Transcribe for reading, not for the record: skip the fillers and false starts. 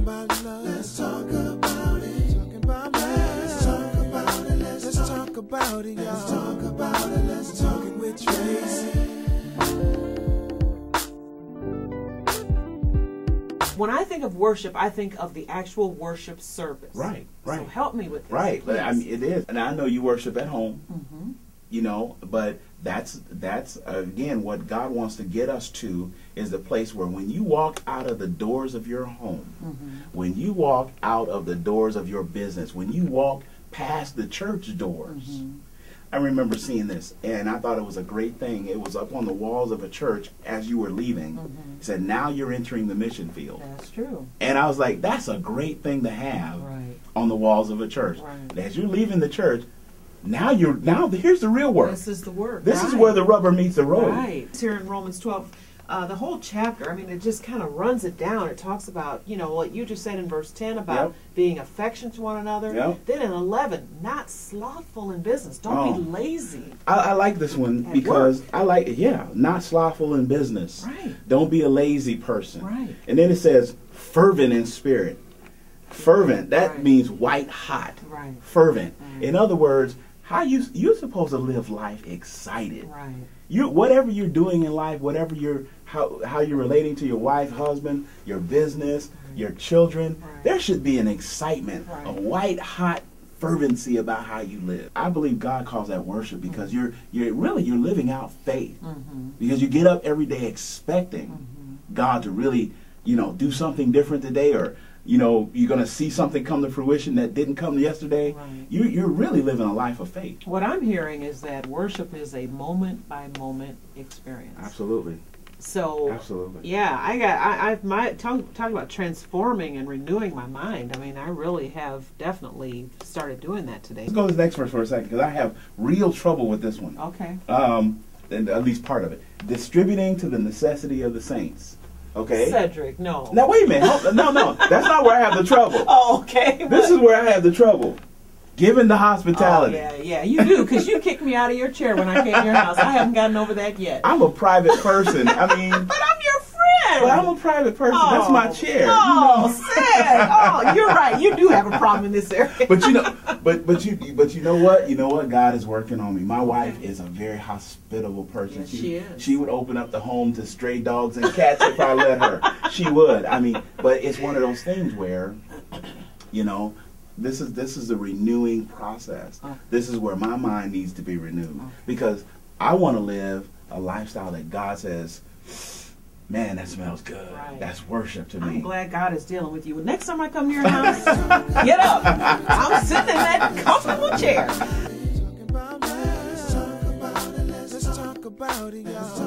about love. Let's talk about it. Talking about love. Let's talk about it. Let's talk about it, y'all. Let's talk about it. Let's talk it with Tracy. When I think of worship, I think of the actual worship service. Right, right. So help me with this. Right. Please. I mean, it is. And I know you worship at home, Mm-hmm. you know, but that's again, what God wants to get us to is the place where when you walk out of the doors of your home, Mm-hmm. when you walk out of the doors of your business, when you walk past the church doors, Mm-hmm. I remember seeing this, and I thought it was a great thing. It was up on the walls of a church as you were leaving. Mm-hmm. It said, now you're entering the mission field. That's true. And I was like, that's a great thing to have Right. on the walls of a church. Right. As you're leaving the church, now here's the real work. This is the work. This is Right. where the rubber meets the road. Right. It's here in Romans 12. The whole chapter, I mean, it just kind of runs it down. It talks about, you know, what you just said in verse 10 about Yep. being affectionate to one another. Yep. Then in 11, not slothful in business. Don't be lazy. I like this one At because work. I like it. Yeah, not slothful in business. Right. Don't be a lazy person. Right. And then it says fervent in spirit. Fervent, that Right. means white hot. Right. Fervent. Right. In other words, you're supposed to live life excited. Right. Whatever you're doing in life, whatever how you're relating to your wife, husband, your business, your children, Right. there should be an excitement, Right. a white hot fervency about how you live. I believe God calls that worship because you're living out faith. Mm-hmm. Because you get up every day expecting Mm-hmm. God to really, do something different today, or you're going to see something come to fruition that didn't come yesterday. Right. You're really living a life of faith. What I'm hearing is that worship is a moment-by-moment experience. Absolutely. So, Absolutely. yeah, talking about transforming and renewing my mind. I mean, I really have definitely started doing that today. Let's go to the next verse for a second because I have real trouble with this one. Okay. And at least part of it. Distributing to the necessity of the saints. Okay? Cedric, no. Now, wait a minute. No. That's not where I have the trouble. Oh, okay. This is where I have the trouble. Giving the hospitality. Oh, yeah, you do, because you kicked me out of your chair when I came to your house. I haven't gotten over that yet. I'm a private person. I mean... But I'm your friend. But I'm a private person. That's my chair. Oh, Sid. Oh, you're right. You do have a problem in this area. But you know what? You know what? God is working on me. My wife is a very hospitable person. Yes, she is. She would open up the home to stray dogs and cats if I let her. She would. I mean, but it's one of those things where, this is a renewing process. Oh. This is where my mind needs to be renewed because I want to live a lifestyle that God says, man, that smells good. Right. That's worship to me. I'm glad God is dealing with you. Next time I come to your house, get up. I'm sitting in that comfortable chair. Talking about love. Let's talk about it. Let's talk about it, y'all.